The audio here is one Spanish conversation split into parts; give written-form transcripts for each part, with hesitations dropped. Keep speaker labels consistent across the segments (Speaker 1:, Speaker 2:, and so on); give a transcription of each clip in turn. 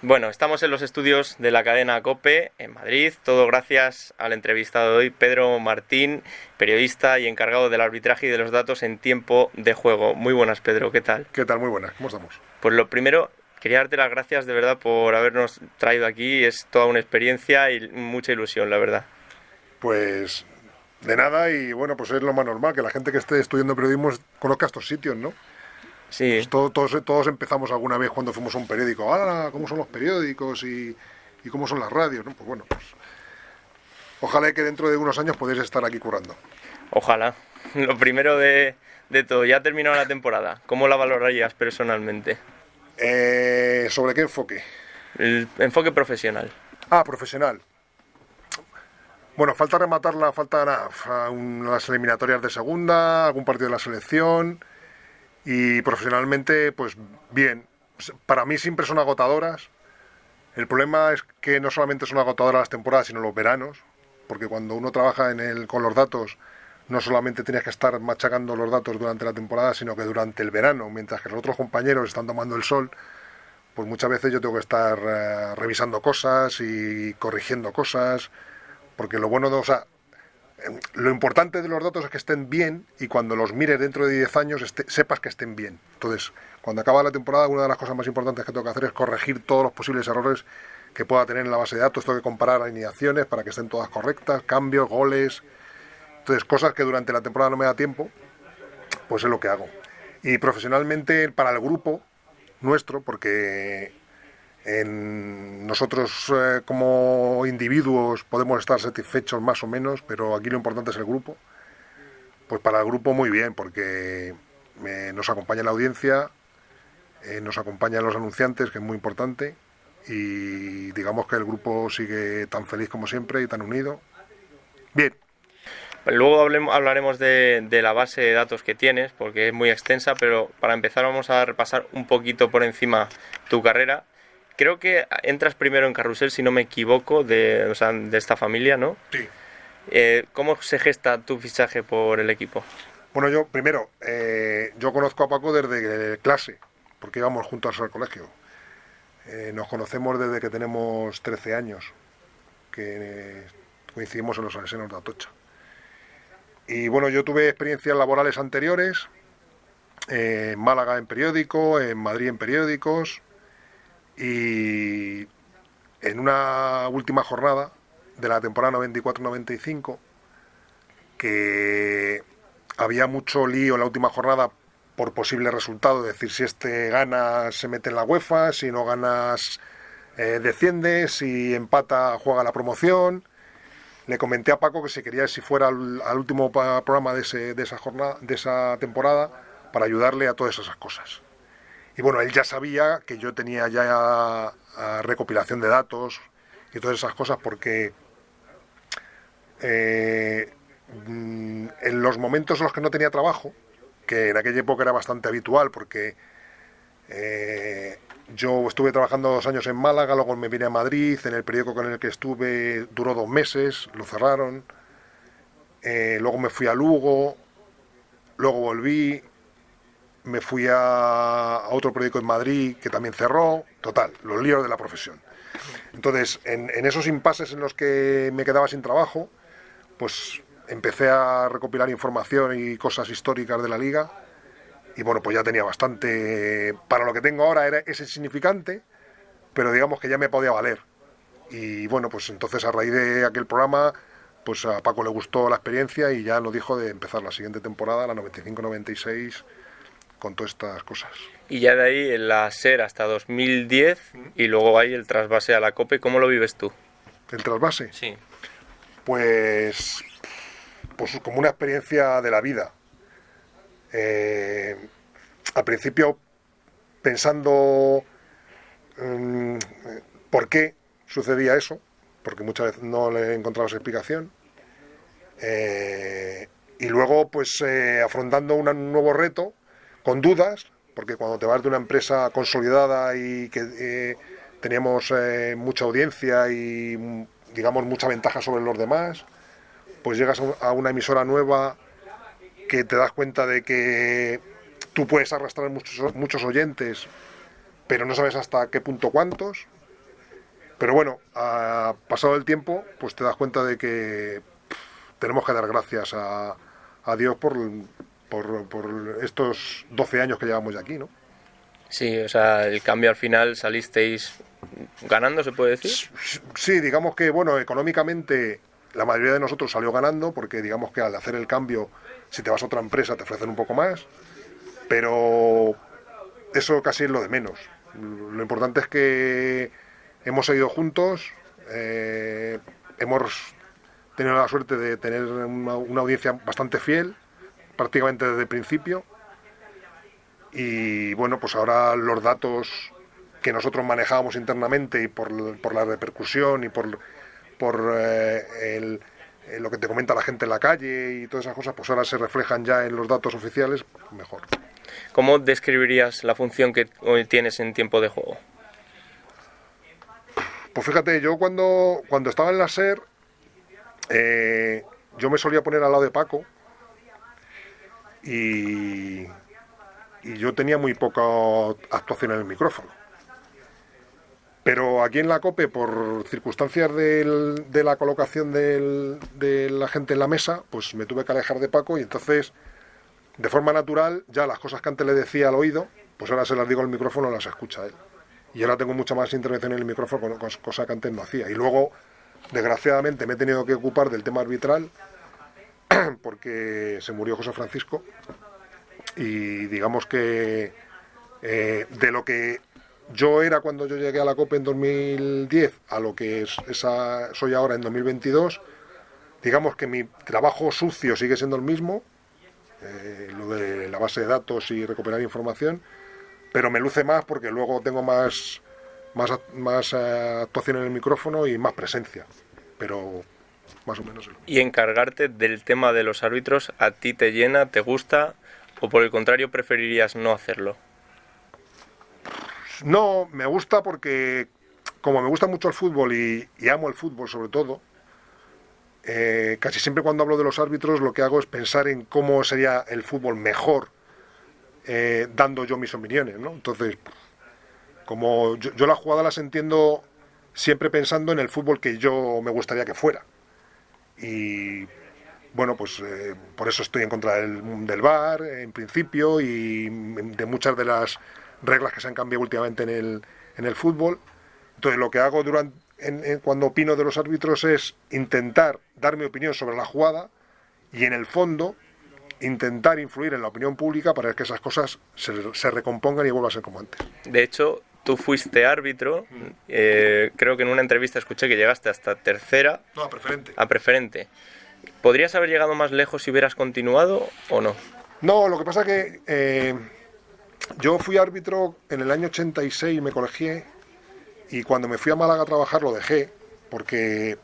Speaker 1: Bueno, estamos en los estudios de la cadena COPE en Madrid, todo gracias al entrevistado de hoy, Pedro Martín, periodista y encargado del arbitraje y de los datos en tiempo de juego. Muy buenas, Pedro, ¿qué tal?
Speaker 2: ¿Qué tal? Muy buenas, ¿cómo estamos?
Speaker 1: Pues lo primero, quería darte las gracias de verdad por habernos traído aquí, es toda una experiencia y mucha ilusión, la verdad.
Speaker 2: Pues de nada y bueno, pues es lo más normal, que la gente que esté estudiando periodismo conozca estos sitios, ¿no?
Speaker 1: Sí,
Speaker 2: Pues todos empezamos alguna vez cuando fuimos a un periódico, ¡ah! ¿Cómo son los periódicos y cómo son las radios? ¿No? Pues bueno, pues ojalá que dentro de unos años podáis estar aquí currando.
Speaker 1: ojalá. Lo primero de todo, ya ha terminado la temporada, ¿cómo la valorarías personalmente?
Speaker 2: ¿Sobre qué enfoque?
Speaker 1: El enfoque profesional.
Speaker 2: Ah, profesional. Bueno, falta rematarla, faltan las eliminatorias de segunda, algún partido de la selección y profesionalmente, pues bien. Para mí siempre son agotadoras. El problema es que no solamente son agotadoras las temporadas, sino los veranos, porque cuando uno trabaja con los datos, no solamente tienes que estar machacando los datos durante la temporada, sino que durante el verano, mientras que los otros compañeros están tomando el sol, pues muchas veces yo tengo que estar revisando cosas y corrigiendo cosas, porque lo bueno de, o sea, lo importante de los datos es que estén bien y cuando los mires dentro de 10 años sepas que estén bien. Entonces, cuando acaba la temporada, una de las cosas más importantes que tengo que hacer es corregir todos los posibles errores que pueda tener en la base de datos. Tengo que comparar alineaciones para que estén todas correctas, cambios, goles. Entonces, cosas que durante la temporada no me da tiempo, pues es lo que hago. Y profesionalmente, para el grupo nuestro, porque nosotros como individuos podemos estar satisfechos más o menos, pero aquí lo importante es el grupo. Pues para el grupo muy bien, porque nos acompaña la audiencia, nos acompañan los anunciantes, que es muy importante, y digamos que el grupo sigue tan feliz como siempre y tan unido. Bien.
Speaker 1: Luego hablaremos de la base de datos que tienes, porque es muy extensa, pero para empezar vamos a repasar un poquito por encima tu carrera. Creo que entras primero en Carrusel, si no me equivoco, o sea, de esta familia, ¿no?
Speaker 2: Sí.
Speaker 1: ¿Cómo se gesta tu fichaje por el equipo?
Speaker 2: Bueno, yo primero, yo conozco a Paco desde clase, porque íbamos juntos al colegio. Nos conocemos desde que tenemos 13 años, que coincidimos en los Salesianos de Atocha. Y bueno, yo tuve experiencias laborales anteriores, en Málaga en periódico, en Madrid en periódicos, y en una última jornada de la temporada 94-95, que había mucho lío en la última jornada por posible resultado, es decir, si este gana se mete en la UEFA, si no ganas desciende, si empata juega la promoción. Le comenté a Paco que si quería, si fuera al último programa de esa jornada, de esa temporada, para ayudarle a todas esas cosas. Y bueno, él ya sabía que yo tenía ya recopilación de datos y todas esas cosas, porque en los momentos en los que no tenía trabajo, que en aquella época era bastante habitual, porque yo estuve trabajando 2 años en Málaga, luego me vine a Madrid, en el periódico con el que estuve duró 2 meses, lo cerraron, luego me fui a Lugo, luego volví, me fui a otro periódico en Madrid que también cerró, total, los líos de la profesión. Entonces, en esos impases en los que me quedaba sin trabajo, pues empecé a recopilar información y cosas históricas de la liga. Y bueno, pues ya tenía bastante. Para lo que tengo ahora es insignificante, pero digamos que ya me podía valer. Y bueno, pues entonces a raíz de aquel programa, pues a Paco le gustó la experiencia y ya nos dijo de empezar la siguiente temporada, la 95-96, con todas estas cosas.
Speaker 1: Y ya de ahí en la SER hasta 2010 y luego hay el trasvase a la COPE. ¿Cómo lo vives tú?
Speaker 2: ¿El trasvase?
Speaker 1: Sí.
Speaker 2: Pues como una experiencia de la vida. Al principio pensando por qué sucedía eso, porque muchas veces no le encontraba explicación, y luego pues afrontando un nuevo reto con dudas, porque cuando te vas de una empresa consolidada y que teníamos mucha audiencia y digamos mucha ventaja sobre los demás, pues llegas a una emisora nueva que te das cuenta de que tú puedes arrastrar muchos oyentes, pero no sabes hasta qué punto cuántos. Pero bueno, pasado el tiempo, pues te das cuenta de que tenemos que dar gracias a Dios por estos 12 años que llevamos ya aquí, ¿no?
Speaker 1: Sí, o sea, el cambio al final salisteis ganando, ¿se puede decir?
Speaker 2: Sí, digamos que, bueno, económicamente la mayoría de nosotros salió ganando, porque digamos que al hacer el cambio, si te vas a otra empresa te ofrecen un poco más, pero eso casi es lo de menos. Lo importante es que hemos seguido juntos, hemos tenido la suerte de tener una audiencia bastante fiel, prácticamente desde el principio, y bueno, pues ahora los datos que nosotros manejábamos internamente y por la repercusión y por lo que te comenta la gente en la calle y todas esas cosas, pues ahora se reflejan ya en los datos oficiales mejor.
Speaker 1: ¿Cómo describirías la función que hoy tienes en tiempo de juego?
Speaker 2: Pues fíjate, yo cuando estaba en la SER, yo me solía poner al lado de Paco y yo tenía muy poca actuación en el micrófono. Pero aquí en la COPE, por circunstancias de la colocación de la gente en la mesa, pues me tuve que alejar de Paco y entonces, de forma natural, ya las cosas que antes le decía al oído, pues ahora se las digo al micrófono y las escucha él. Y ahora tengo mucha más intervención en el micrófono, cosa que antes no hacía. Y luego, desgraciadamente, me he tenido que ocupar del tema arbitral porque se murió José Francisco. Y digamos que de lo que yo era cuando yo llegué a la COPE en 2010 a lo que soy ahora en 2022, digamos que mi trabajo sucio sigue siendo el mismo, lo de la base de datos y recuperar información, pero me luce más porque luego tengo más actuación en el micrófono y más presencia, pero más o menos.
Speaker 1: ¿Y encargarte del tema de los árbitros a ti te llena, te gusta o por el contrario preferirías no hacerlo?
Speaker 2: No, me gusta porque como me gusta mucho el fútbol y amo el fútbol sobre todo, casi siempre cuando hablo de los árbitros lo que hago es pensar en cómo sería el fútbol mejor dando yo mis opiniones, ¿no? Entonces, como yo las jugadas las entiendo siempre pensando en el fútbol que yo me gustaría que fuera. Y bueno, pues por eso estoy en contra del VAR en principio y de muchas de las reglas que se han cambiado últimamente en el fútbol. Entonces lo que hago cuando opino de los árbitros es intentar dar mi opinión sobre la jugada y en el fondo intentar influir en la opinión pública para que esas cosas se recompongan y vuelvan a ser como antes.
Speaker 1: De hecho, tú fuiste árbitro, creo que en una entrevista escuché que llegaste hasta tercera.
Speaker 2: No, a preferente.
Speaker 1: A preferente. ¿Podrías haber llegado más lejos si hubieras continuado o no?
Speaker 2: No, lo que pasa que yo fui árbitro en el año 86, me colegié, y cuando me fui a Málaga a trabajar lo dejé, porque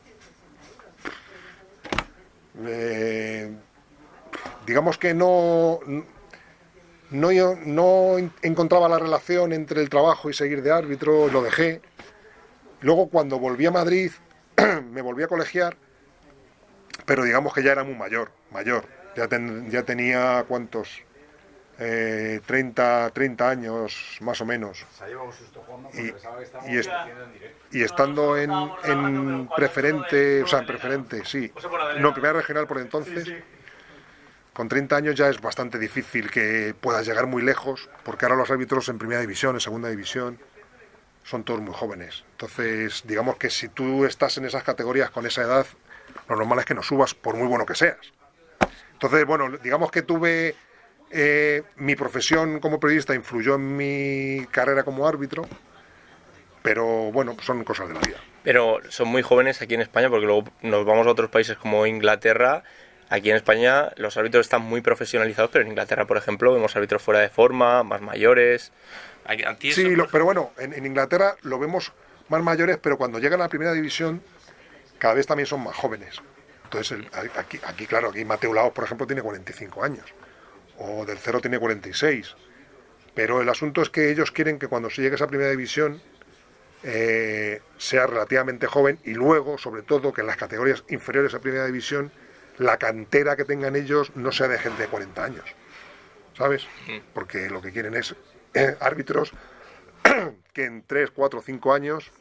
Speaker 2: digamos que no encontraba la relación entre el trabajo y seguir de árbitro, lo dejé. Luego cuando volví a Madrid me volví a colegiar, pero digamos que ya era muy mayor. Ya tenía, ¿cuántos? 30 años más o menos. Y estando en preferente, sí. No, en primera regional por entonces. Con 30 años ya es bastante difícil que puedas llegar muy lejos, porque ahora los árbitros en primera división, en segunda división, son todos muy jóvenes. Entonces, digamos que si tú estás en esas categorías con esa edad, lo normal es que no subas por muy bueno que seas. Entonces, bueno, digamos que tuve... mi profesión como periodista influyó en mi carrera como árbitro, pero bueno, son cosas de la vida.
Speaker 1: Pero son muy jóvenes aquí en España, porque luego nos vamos a otros países como Inglaterra. Aquí en España los árbitros están muy profesionalizados, pero en Inglaterra, por ejemplo, vemos árbitros fuera de forma, más mayores.
Speaker 2: Sí, pero bueno, en Inglaterra lo vemos más mayores, pero cuando llegan a la primera división cada vez también son más jóvenes. Entonces aquí claro, aquí Mateu Laos, por ejemplo, tiene 45 años. O del Cero tiene 46. Pero el asunto es que ellos quieren que cuando se llegue a esa primera división sea relativamente joven y luego, sobre todo, que en las categorías inferiores a primera división la cantera que tengan ellos no sea de gente de 40 años. ¿Sabes? Porque lo que quieren es árbitros que en 3, 4, 5 años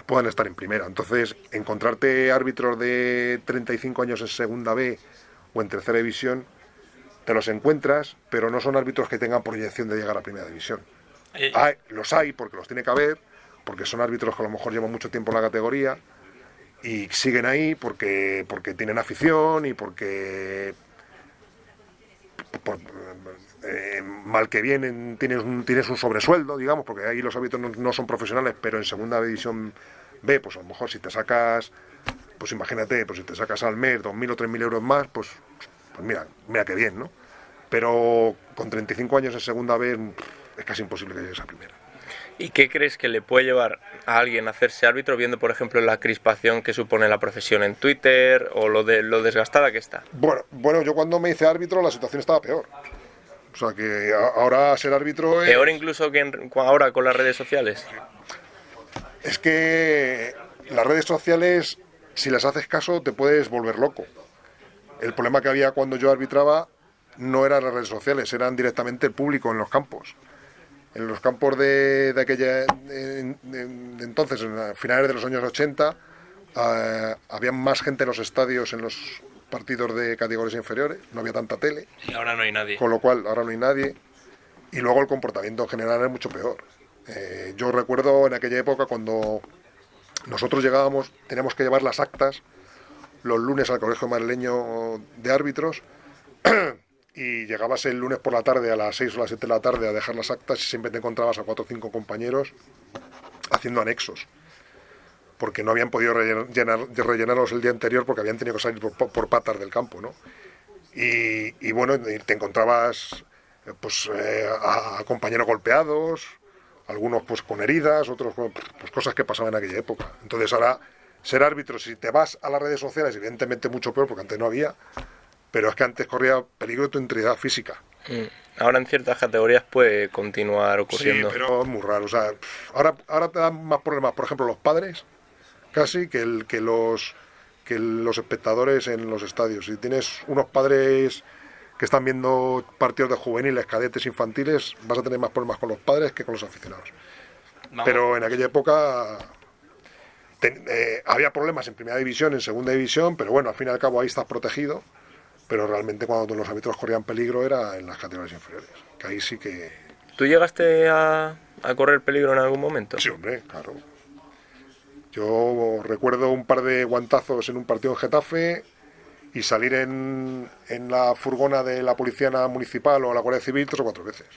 Speaker 2: puedan estar en primera. Entonces, encontrarte árbitros de 35 años en segunda B o en tercera división, te los encuentras, pero no son árbitros que tengan proyección de llegar a primera división. Los hay porque los tiene que haber, porque son árbitros que a lo mejor llevan mucho tiempo en la categoría y siguen ahí porque tienen afición y porque mal que bien tienes un sobresueldo, digamos, porque ahí los árbitros no son profesionales, pero en segunda división B, pues a lo mejor si te sacas, pues imagínate, pues si te sacas al mes 2.000 o 3.000 euros más, pues mira qué bien, ¿no? Pero con 35 años en segunda B es casi imposible que llegues a primera.
Speaker 1: ¿Y qué crees que le puede llevar a alguien a hacerse árbitro viendo, por ejemplo, la crispación que supone la profesión en Twitter o lo desgastada que está?
Speaker 2: Bueno, yo cuando me hice árbitro la situación estaba peor. O sea que ahora ser árbitro es...
Speaker 1: ¿Peor incluso que ahora con las redes sociales?
Speaker 2: Es que las redes sociales, si les haces caso, te puedes volver loco. El problema que había cuando yo arbitraba no eran las redes sociales, eran directamente el público en los campos. En los campos de aquella de entonces, en finales de los años 80, había más gente en los estadios, en los partidos de categorías inferiores, no había tanta tele.
Speaker 1: Y ahora no hay nadie.
Speaker 2: Con lo cual, ahora no hay nadie. Y luego el comportamiento en general es mucho peor. Yo recuerdo en aquella época cuando nosotros llegábamos, teníamos que llevar las actas los lunes al colegio madrileño de árbitros y llegabas el lunes por la tarde a las 6 o las 7 de la tarde a dejar las actas y siempre te encontrabas a 4 o 5 compañeros haciendo anexos porque no habían podido rellenarlos el día anterior porque habían tenido que salir por patas del campo, ¿no? Y bueno, te encontrabas pues a compañeros golpeados, algunos pues con heridas, otros pues cosas que pasaban en aquella época. Entonces ahora ser árbitro, si te vas a las redes sociales, evidentemente mucho peor porque antes no había, pero es que antes corría peligro de tu integridad física.
Speaker 1: Ahora en ciertas categorías puede continuar ocurriendo.
Speaker 2: Sí, pero es muy raro. O sea, ahora te dan más problemas, por ejemplo, los padres, casi, que los espectadores en los estadios. Si tienes unos padres que están viendo partidos de juveniles, cadetes, infantiles, vas a tener más problemas con los padres que con los aficionados. Vamos. Pero en aquella época había problemas en primera división, en segunda división, pero bueno, al fin y al cabo ahí estás protegido. Pero realmente cuando los árbitros corrían peligro era en las categorías inferiores, que ahí sí que...
Speaker 1: ¿Tú llegaste a correr peligro en algún momento?
Speaker 2: Sí, hombre, claro. Yo recuerdo un par de guantazos en un partido en Getafe y salir en la furgona de la Policía Municipal o la Guardia Civil 3 o 4 veces.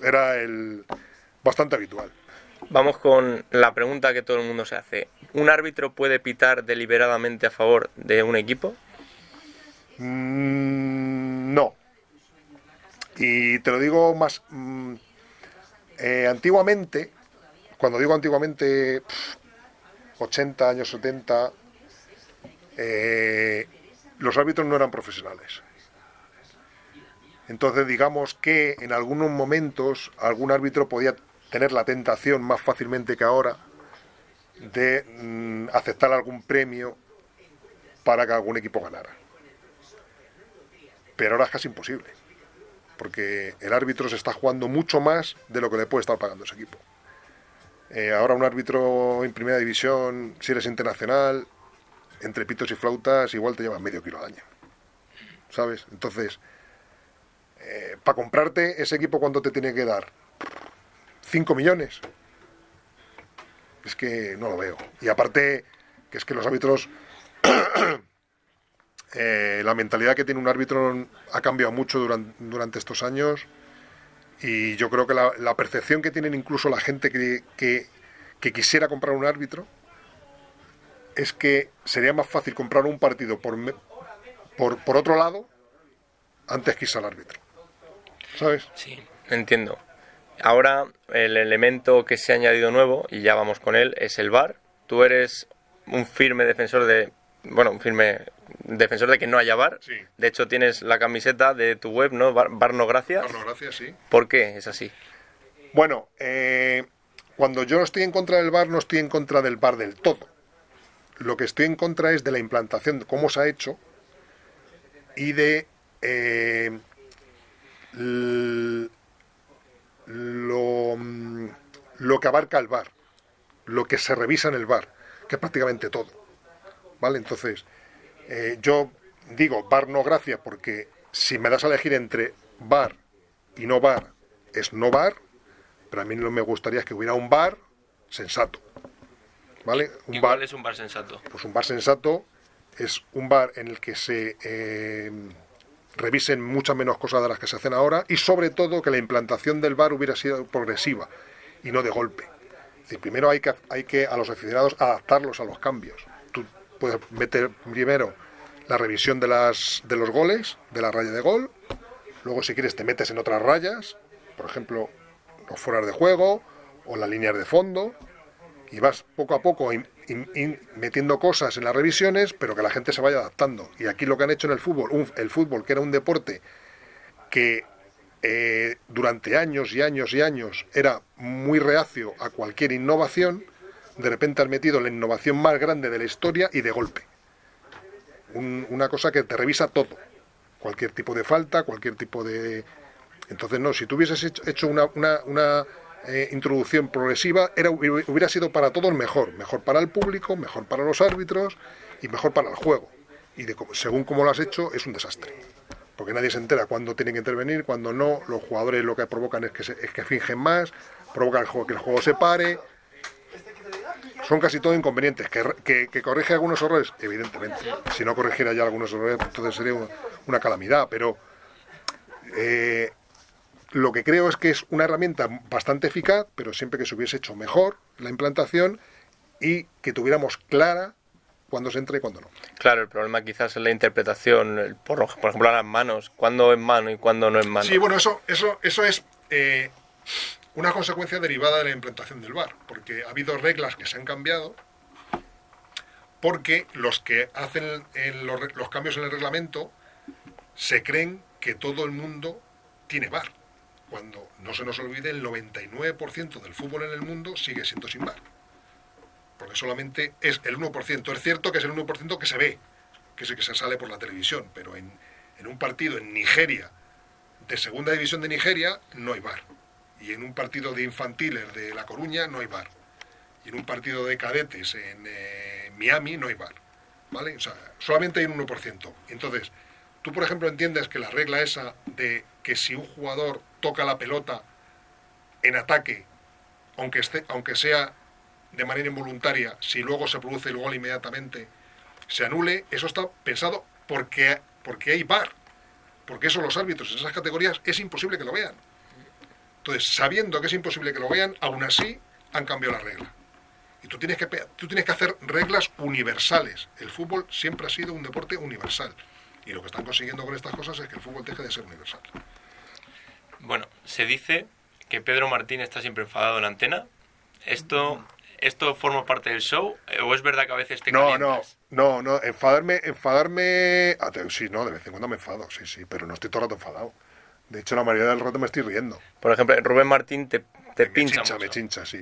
Speaker 2: Era bastante habitual.
Speaker 1: Vamos con la pregunta que todo el mundo se hace. ¿Un árbitro puede pitar deliberadamente a favor de un equipo?
Speaker 2: No. Y te lo digo más... antiguamente, cuando digo antiguamente, 80, años 70, los árbitros no eran profesionales. Entonces digamos que en algunos momentos algún árbitro podía tener la tentación más fácilmente que ahora de aceptar algún premio para que algún equipo ganara. Pero ahora es casi imposible, porque el árbitro se está jugando mucho más de lo que le puede estar pagando ese equipo. Ahora un árbitro en primera división, si eres internacional, entre pitos y flautas, igual te llevas medio kilo al año, ¿sabes? Entonces, para comprarte ese equipo, ¿cuánto te tiene que dar? 5 millones. Es que no lo veo. Y aparte, que es que los árbitros... la mentalidad que tiene un árbitro ha cambiado mucho durante estos años y yo creo que la percepción que tienen incluso la gente que quisiera comprar un árbitro es que sería más fácil comprar un partido por otro lado antes que irse al árbitro, ¿sabes?
Speaker 1: Sí, entiendo. Ahora el elemento que se ha añadido nuevo, y ya vamos con él, es el VAR. Tú eres un firme defensor de que no haya VAR.
Speaker 2: Sí.
Speaker 1: De hecho, tienes la camiseta de tu web, ¿no? VAR no gracias.
Speaker 2: VAR no gracias, sí.
Speaker 1: ¿Por qué es así?
Speaker 2: Bueno, cuando yo estoy en contra del VAR, no estoy en contra del VAR del todo. Lo que estoy en contra es de la implantación, de cómo se ha hecho y de lo que abarca el VAR. lo que se revisa en el VAR, que es prácticamente todo, ¿vale? Entonces, yo digo VAR no gracias, porque si me das a elegir entre VAR y no VAR, es no VAR, pero a mí no me gustaría que hubiera un VAR sensato, ¿vale?
Speaker 1: ¿Y cuál es un VAR sensato?
Speaker 2: Pues un VAR sensato es un VAR en el que se revisen muchas menos cosas de las que se hacen ahora, y sobre todo que la implantación del VAR hubiera sido progresiva y no de golpe. Es decir, primero hay que a los aficionados adaptarlos a los cambios. Tú puedes meter primero la revisión de los goles, de la raya de gol, luego si quieres te metes en otras rayas, por ejemplo los fueras de juego o las líneas de fondo, y vas poco a poco metiendo cosas en las revisiones, pero que la gente se vaya adaptando. Y aquí lo que han hecho en el fútbol, que era un deporte que durante años y años y años era muy reacio a cualquier innovación, de repente han metido la innovación más grande de la historia y de golpe. Una cosa que te revisa todo, cualquier tipo de falta, cualquier tipo de... Entonces no, si tú hubieses hecho una introducción progresiva, hubiera sido para todos mejor para el público, mejor para los árbitros y mejor para el juego. Y según como lo has hecho, es un desastre, porque nadie se entera cuándo tienen que intervenir, cuándo no. Los jugadores lo que provocan es que fingen más, provocan que el juego se pare. Son casi todo inconvenientes. Que corrige algunos errores, evidentemente. Si no corrigiera ya algunos errores, entonces sería una calamidad, pero lo que creo es que es una herramienta bastante eficaz, pero siempre que se hubiese hecho mejor la implantación y que tuviéramos clara cuándo se entra y cuándo no.
Speaker 1: Claro, el problema quizás es la interpretación, por ejemplo, a las manos, cuándo es mano y cuándo no es mano.
Speaker 2: Sí, bueno, eso es una consecuencia derivada de la implantación del VAR, porque ha habido reglas que se han cambiado, porque los que hacen los cambios en el reglamento se creen que todo el mundo tiene VAR. Cuando no se nos olvide, el 99% del fútbol en el mundo sigue siendo sin VAR. Porque solamente es el 1%. Es cierto que es el 1% que se ve, que es el que se sale por la televisión, pero en un partido en Nigeria, de segunda división de Nigeria, no hay VAR. Y en un partido de infantiles de La Coruña no hay VAR. Y en un partido de cadetes en Miami no hay VAR. ¿Vale? O sea, solamente hay un 1%. Entonces, tú, por ejemplo, entiendes que la regla esa de que si un jugador toca la pelota en ataque, aunque sea de manera involuntaria, si luego se produce el gol inmediatamente, se anule, eso está pensado porque hay VAR. Porque eso los árbitros en esas categorías es imposible que lo vean. Entonces, sabiendo que es imposible que lo vean, aún así han cambiado la regla. Y tú tienes que hacer reglas universales. El fútbol siempre ha sido un deporte universal. Y lo que están consiguiendo con estas cosas es que el fútbol deje de ser universal.
Speaker 1: Bueno, se dice que Pedro Martín está siempre enfadado en antena. ¿Esto forma parte del show? ¿O es verdad que a veces te calientas?
Speaker 2: No, enfadarme... Sí, no, de vez en cuando me enfado, sí, pero no estoy todo el rato enfadado. De hecho, la mayoría del rato me estoy riendo.
Speaker 1: Por ejemplo, Rubén Martín te pincha mucho.
Speaker 2: Me chincha, sí.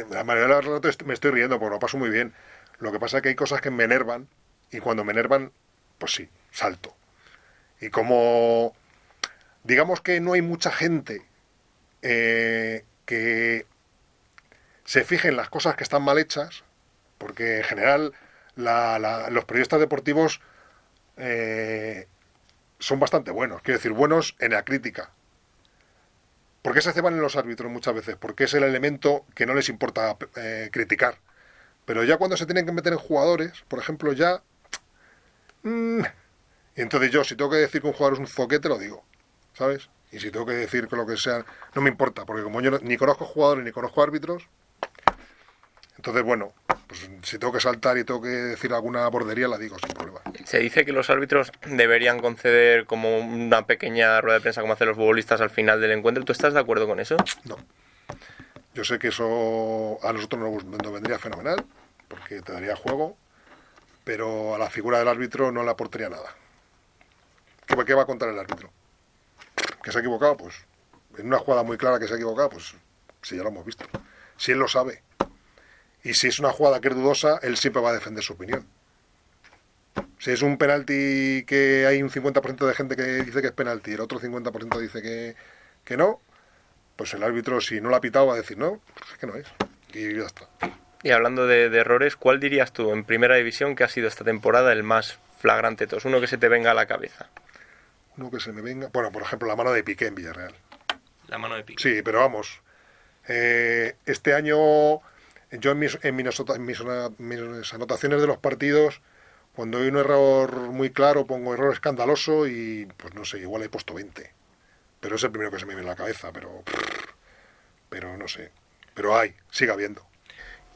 Speaker 2: La mayoría del rato me estoy riendo, porque lo paso muy bien. Lo que pasa es que hay cosas que me enervan, y cuando me enervan, pues sí, salto. Y como... Digamos que no hay mucha gente que se fije en las cosas que están mal hechas, porque en general los periodistas deportivos son bastante buenos, quiero decir, buenos en la crítica. ¿Por qué se ceban en los árbitros muchas veces? Porque es el elemento que no les importa criticar. Pero ya cuando se tienen que meter en jugadores, por ejemplo, ya... Y entonces yo, si tengo que decir que un jugador es un zoquete, lo digo, ¿sabes? Y si tengo que decir que lo que sea, no me importa, porque como yo ni conozco jugadores ni conozco árbitros, entonces, bueno, pues si tengo que saltar y tengo que decir alguna bordería, la digo sin problema.
Speaker 1: Se dice que los árbitros deberían conceder como una pequeña rueda de prensa como hacen los futbolistas al final del encuentro. ¿Tú estás de acuerdo con eso?
Speaker 2: No. Yo sé que eso a nosotros nos vendría fenomenal, porque te daría juego, pero a la figura del árbitro no le aportaría nada. ¿Qué va a contar el árbitro? ¿Que se ha equivocado? Pues en una jugada muy clara que se ha equivocado, pues sí, ya lo hemos visto. Si él lo sabe. Y si es una jugada que es dudosa, él siempre va a defender su opinión. Si es un penalti que hay un 50% de gente que dice que es penalti y el otro 50% dice que no, pues el árbitro, si no lo ha pitado, va a decir no, pues es que no es. Y ya está.
Speaker 1: Y hablando de errores, ¿cuál dirías tú en primera división que ha sido esta temporada el más flagrante de todos? Uno que se te venga a la cabeza.
Speaker 2: Uno que se me venga... Bueno, por ejemplo, la mano de Piqué en Villarreal.
Speaker 1: La mano de Piqué.
Speaker 2: Sí, pero vamos. Este año, yo en mis anotaciones de los partidos, cuando hay un error muy claro, pongo error escandaloso y, pues no sé, igual he puesto 20. Pero es el primero que se me viene a la cabeza, pero no sé. Pero sigue habiendo.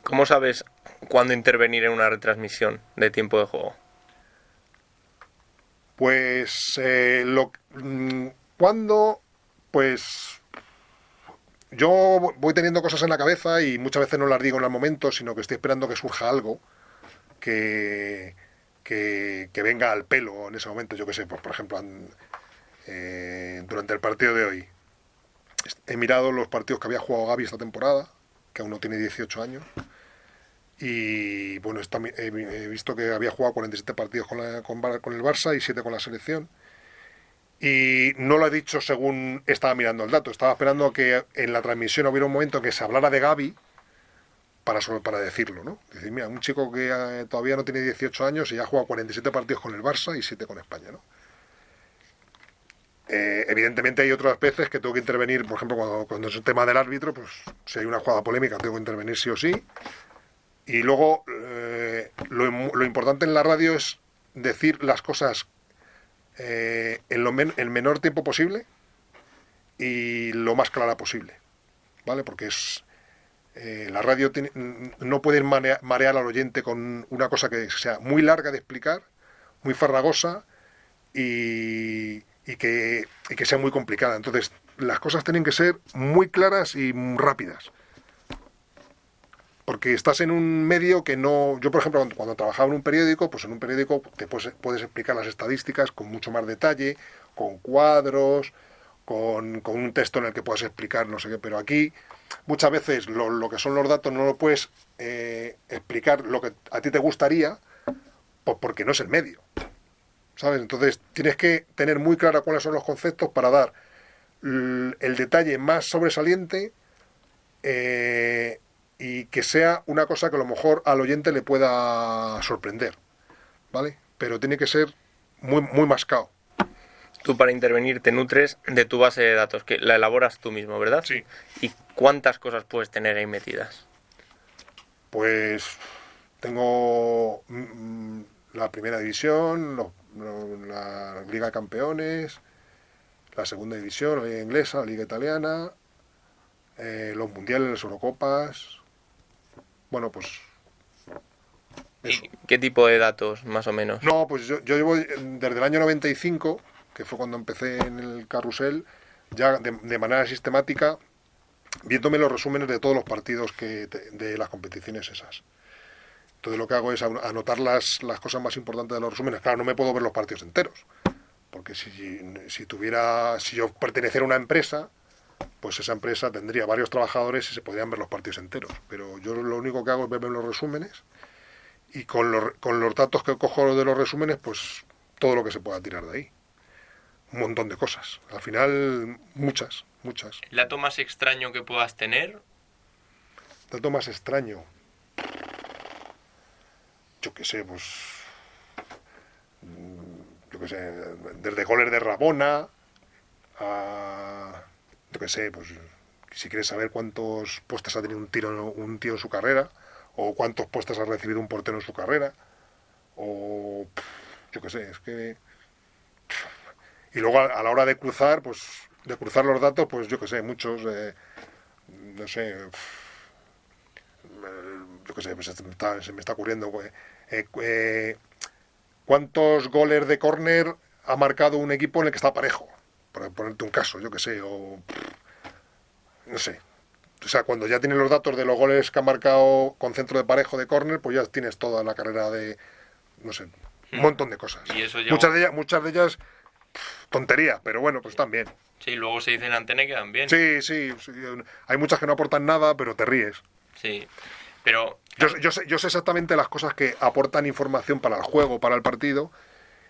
Speaker 1: ¿Cómo sabes cuándo intervenir en una retransmisión de tiempo de juego?
Speaker 2: Pues, ¿cuándo? Pues yo voy teniendo cosas en la cabeza y muchas veces no las digo en el momento, sino que estoy esperando que surja algo que venga al pelo en ese momento. Yo qué sé, pues por ejemplo, durante el partido de hoy he mirado los partidos que había jugado Gavi esta temporada, que aún no tiene 18 años, y bueno, he visto que había jugado 47 partidos con el Barça y 7 con la selección. Y no lo he dicho según estaba mirando el dato. Estaba esperando que en la transmisión hubiera un momento en que se hablara de Gavi para decirlo, ¿no? Decir, mira, un chico que todavía no tiene 18 años y ya ha jugado 47 partidos con el Barça y 7 con España, ¿no? Evidentemente hay otras veces que tengo que intervenir, por ejemplo, cuando es un tema del árbitro, pues si hay una jugada polémica tengo que intervenir sí o sí. Y luego lo importante en la radio es decir las cosas en el menor tiempo posible y lo más clara posible, ¿vale? Porque la radio no puede marear al oyente con una cosa que sea muy larga de explicar, muy farragosa y que sea muy complicada. Entonces las cosas tienen que ser muy claras y muy rápidas, porque estás en un medio que no... Yo, por ejemplo, cuando trabajaba en un periódico, pues en un periódico te puedes explicar las estadísticas con mucho más detalle, con cuadros, con un texto en el que puedas explicar no sé qué, pero aquí muchas veces lo que son los datos no lo puedes explicar lo que a ti te gustaría, pues porque no es el medio, ¿sabes? Entonces tienes que tener muy claro cuáles son los conceptos para dar el detalle más sobresaliente y que sea una cosa que a lo mejor al oyente le pueda sorprender, ¿vale? Pero tiene que ser muy, muy mascado.
Speaker 1: Tú para intervenir te nutres de tu base de datos, que la elaboras tú mismo, ¿verdad?
Speaker 2: Sí.
Speaker 1: ¿Y cuántas cosas puedes tener ahí metidas?
Speaker 2: Pues tengo la primera división, la Liga de Campeones, la segunda división, la Liga Inglesa, la Liga Italiana, los Mundiales, las Eurocopas. Bueno, pues eso.
Speaker 1: ¿Y qué tipo de datos, más o menos?
Speaker 2: No, pues yo llevo desde el año 95, que fue cuando empecé en el carrusel, ya de manera sistemática, viéndome los resúmenes de todos los partidos de las competiciones esas. Entonces lo que hago es anotar las cosas más importantes de los resúmenes. Claro, no me puedo ver los partidos enteros, porque si yo perteneciera a una empresa, pues esa empresa tendría varios trabajadores y se podrían ver los partidos enteros. Pero yo lo único que hago es verme los resúmenes y con los datos que cojo de los resúmenes, pues todo lo que se pueda tirar de ahí. Un montón de cosas. Al final, muchas.
Speaker 1: ¿El dato más extraño que puedas tener?
Speaker 2: Dato más extraño. Yo qué sé, pues... Yo qué sé, desde goles de Rabona a... Yo qué sé, pues si quieres saber cuántos puestos ha tenido un tío en su carrera, o cuántos puestos ha recibido un portero en su carrera, o yo qué sé, es que... Y luego a la hora de cruzar, pues de cruzar los datos, pues yo qué sé, muchos, no sé, yo qué sé, pues se me está ocurriendo, ¿cuántos goles de córner ha marcado un equipo en el que está parejo? Por ponerte un caso, yo qué sé, o no sé. O sea, cuando ya tienes los datos de los goles que ha marcado con centro de parejo de córner, pues ya tienes toda la carrera de, no sé, un montón de cosas.
Speaker 1: ¿Y eso
Speaker 2: muchas de ellas tontería, pero bueno, pues están bien.
Speaker 1: Sí, luego se dice en antena y quedan bien.
Speaker 2: Sí, hay muchas que no aportan nada, pero te ríes.
Speaker 1: Sí, pero...
Speaker 2: Yo sé exactamente las cosas que aportan información para el juego, para el partido,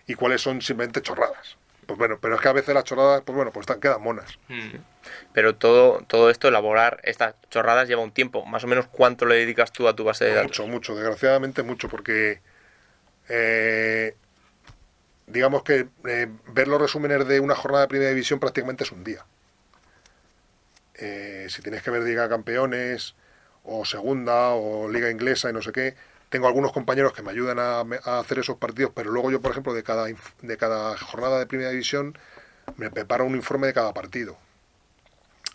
Speaker 2: y cuáles son simplemente chorradas. pues bueno, pero es que a veces las chorradas, pues bueno, pues quedan monas.
Speaker 1: Pero todo esto, elaborar estas chorradas lleva un tiempo. Más o menos, ¿cuánto le dedicas tú a tu base de datos?
Speaker 2: Mucho, desgraciadamente mucho, porque digamos que ver los resúmenes de una jornada de primera división prácticamente es un día. Si tienes que ver Liga de Campeones, o Segunda, o Liga Inglesa y no sé qué, tengo algunos compañeros que me ayudan a hacer esos partidos, pero luego yo, por ejemplo, de cada jornada de primera división me preparo un informe de cada partido.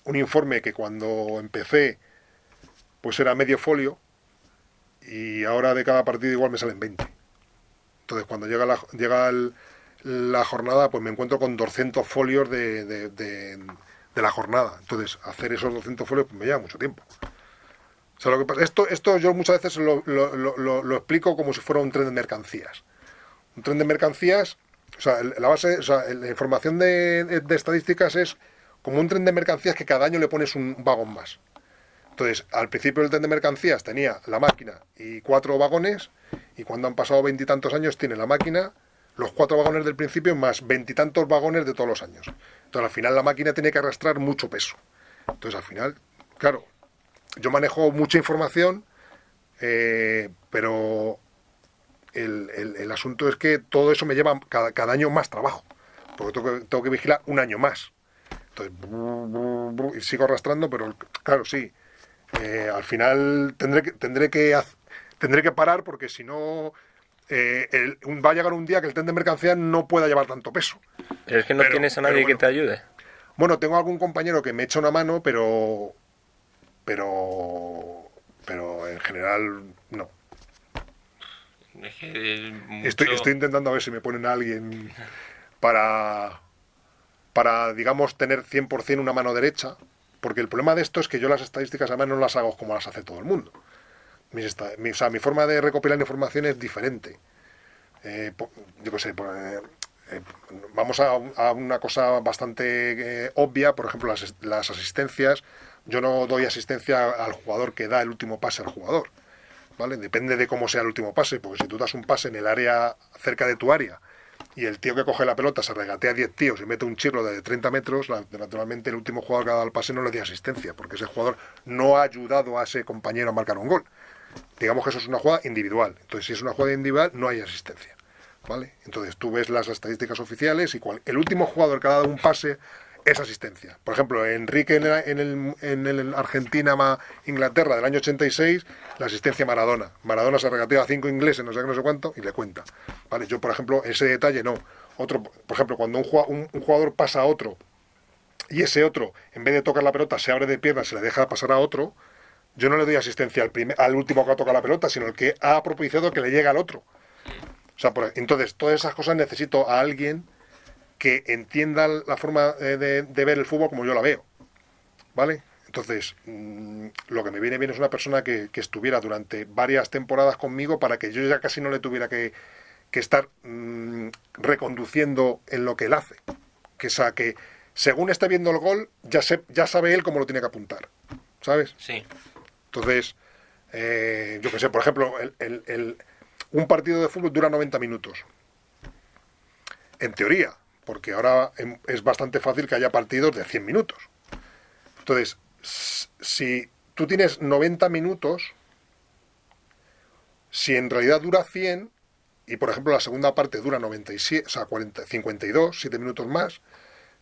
Speaker 2: Un informe que cuando empecé pues era medio folio, y ahora de cada partido igual me salen 20. Entonces cuando llega la jornada, pues me encuentro con 200 folios de la jornada. Entonces hacer esos 200 folios pues me lleva mucho tiempo. O sea, lo que pasa, esto yo muchas veces lo explico como si fuera un tren de mercancías. Un tren de mercancías, o sea, la información de estadísticas es como un tren de mercancías que cada año le pones un vagón más. Entonces, al principio el tren de mercancías tenía la máquina y 4 vagones, y cuando han pasado 20 y tantos años tiene la máquina, los 4 vagones del principio más 20 y tantos vagones de todos los años. Entonces, al final la máquina tiene que arrastrar mucho peso. Entonces, al final, claro, yo manejo mucha información, pero el asunto es que todo eso me lleva cada año más trabajo, porque tengo que vigilar un año más. Entonces, y sigo arrastrando, pero claro, sí. Al final tendré que parar, porque si no va a llegar un día que el tren de mercancías no pueda llevar tanto peso.
Speaker 1: Pero es que no tienes a nadie
Speaker 2: bueno,
Speaker 1: que te ayude.
Speaker 2: Bueno, tengo algún compañero que me echa una mano, pero en general no.
Speaker 1: Es que mucho...
Speaker 2: Estoy intentando a ver si me ponen a alguien para digamos, tener 100% una mano derecha, porque el problema de esto es que yo las estadísticas además no las hago como las hace todo el mundo. Mi forma de recopilar información es diferente. Yo qué sé, vamos a una cosa bastante obvia, por ejemplo, las asistencias. Yo no doy asistencia al jugador que da el último pase al jugador, ¿vale? Depende de cómo sea el último pase, porque si tú das un pase en el área cerca de tu área y el tío que coge la pelota se regatea 10 tíos y mete un chirlo de 30 metros, naturalmente el último jugador que ha dado el pase no le dio asistencia, porque ese jugador no ha ayudado a ese compañero a marcar un gol. Digamos que eso es una jugada individual. Entonces, si es una jugada individual, no hay asistencia, ¿vale? Entonces, tú ves las estadísticas oficiales y el último jugador que ha dado un pase es asistencia. Por ejemplo, Enrique en el Argentina-Inglaterra del año 86, la asistencia Maradona. Maradona se regateó a 5 ingleses, no sé qué, no sé cuánto, y le cuenta. ¿Vale? Yo, por ejemplo, ese detalle no. Otro, por ejemplo, cuando un jugador pasa a otro y ese otro, en vez de tocar la pelota, se abre de piernas, se le deja pasar a otro, yo no le doy asistencia al último que ha tocado la pelota, sino el que ha propiciado que le llegue al otro. O sea, entonces, todas esas cosas necesito a alguien que entienda la forma de ver el fútbol como yo la veo, ¿vale? Entonces, lo que me viene bien es una persona que estuviera durante varias temporadas conmigo, para que yo ya casi no le tuviera que estar reconduciendo en lo que él hace. Que según esté viendo el gol, ya sabe él cómo lo tiene que apuntar, ¿sabes?
Speaker 1: Sí.
Speaker 2: Entonces, yo qué sé, por ejemplo, un partido de fútbol dura 90 minutos. En teoría, porque ahora es bastante fácil que haya partidos de 100 minutos. Entonces, si tú tienes 90 minutos, si en realidad dura 100, y por ejemplo la segunda parte dura 97, o sea, 52, 7 minutos más,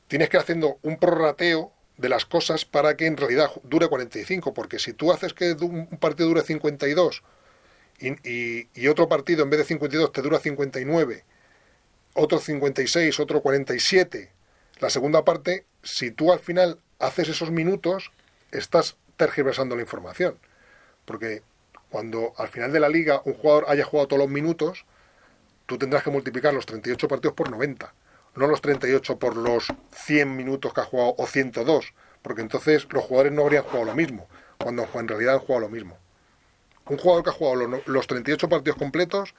Speaker 2: tienes que ir haciendo un prorrateo de las cosas para que en realidad dure 45, porque si tú haces que un partido dure 52 y otro partido en vez de 52 te dura 59, otro 56, otro 47, la segunda parte, si tú al final haces esos minutos, estás tergiversando la información. Porque cuando al final de la liga un jugador haya jugado todos los minutos, tú tendrás que multiplicar los 38 partidos por 90, no los 38 por los 100 minutos que ha jugado o 102, porque entonces los jugadores no habrían jugado lo mismo, cuando en realidad han jugado lo mismo. Un jugador que ha jugado los 38 partidos completos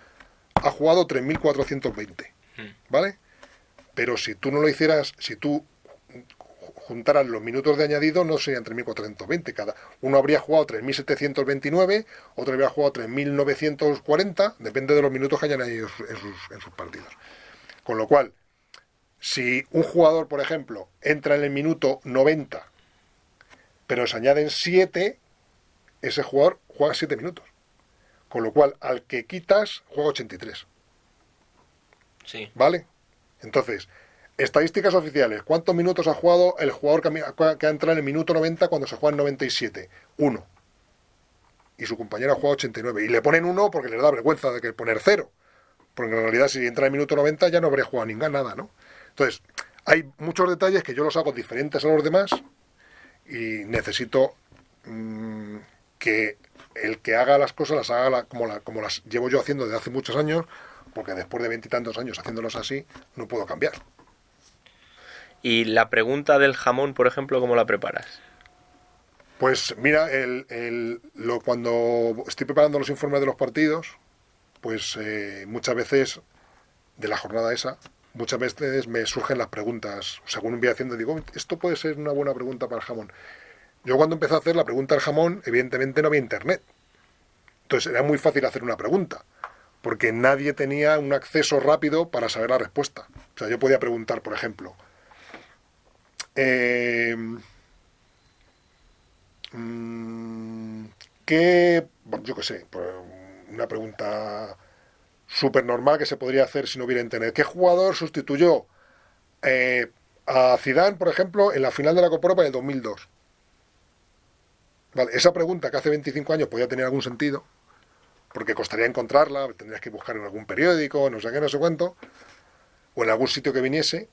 Speaker 2: ha jugado 3.420. ¿Vale? Pero si tú no lo hicieras, si tú juntaras los minutos de añadido, no serían 3.420. Cada uno habría jugado 3.729, otro habría jugado 3.940, depende de los minutos que hayan añadido en sus partidos. Con lo cual, Si un jugador, por ejemplo, entra en el minuto 90, pero se añaden 7, ese jugador juega 7 minutos. Con lo cual, al que quitas, juega 83.
Speaker 1: Sí.
Speaker 2: ¿Vale? Entonces, estadísticas oficiales. ¿Cuántos minutos ha jugado el jugador que ha entrado en el minuto 90 cuando se juega en 97? 1. Y su compañero ha jugado 89. Y le ponen 1 porque les da vergüenza de que poner 0. Porque en realidad, si entra en el minuto 90, ya no habría jugado nada, ¿no? Entonces, hay muchos detalles que yo los hago diferentes a los demás y necesito que el que haga las cosas las haga como las llevo yo haciendo desde hace muchos años, porque después de 20 y tantos años haciéndolos así, no puedo cambiar.
Speaker 1: Y la pregunta del jamón, por ejemplo, ¿cómo la preparas?
Speaker 2: Pues mira, cuando estoy preparando los informes de los partidos, pues muchas veces de la jornada esa, muchas veces me surgen las preguntas. Según voy haciendo, digo, esto puede ser una buena pregunta para el jamón. Yo cuando empecé a hacer la pregunta del jamón, evidentemente no había internet. Entonces era muy fácil hacer una pregunta, porque nadie tenía un acceso rápido para saber la respuesta. O sea, yo podía preguntar, por ejemplo, yo qué sé, pues una pregunta súper normal que se podría hacer si no hubiera internet. ¿Qué jugador sustituyó a Zidane, por ejemplo, en la final de la Copa Europa del 2002? Vale, esa pregunta que hace 25 años podía tener algún sentido, porque costaría encontrarla, tendrías que buscar en algún periódico, no sé qué, no sé cuánto, o en algún sitio que viniese.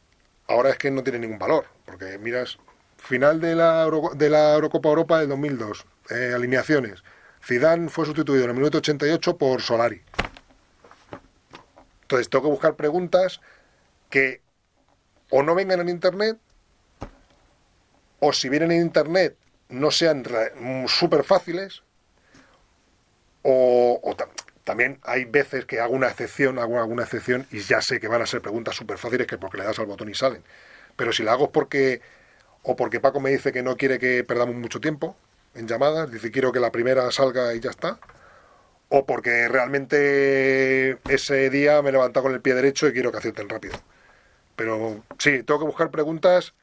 Speaker 2: Ahora es que no tiene ningún valor, porque miras, final de la Eurocopa Europa del 2002, alineaciones. Zidane fue sustituido en el minuto 88 por Solari. Entonces tengo que buscar preguntas que o no vengan en internet, o si vienen en internet no sean súper fáciles, también hay veces que hago alguna excepción y ya sé que van a ser preguntas súper fáciles que porque le das al botón y salen. Pero si la hago es porque Paco me dice que no quiere que perdamos mucho tiempo en llamadas, dice quiero que la primera salga y ya está, o porque realmente ese día me he levantado con el pie derecho y quiero que acierten rápido. Pero sí, tengo que buscar preguntas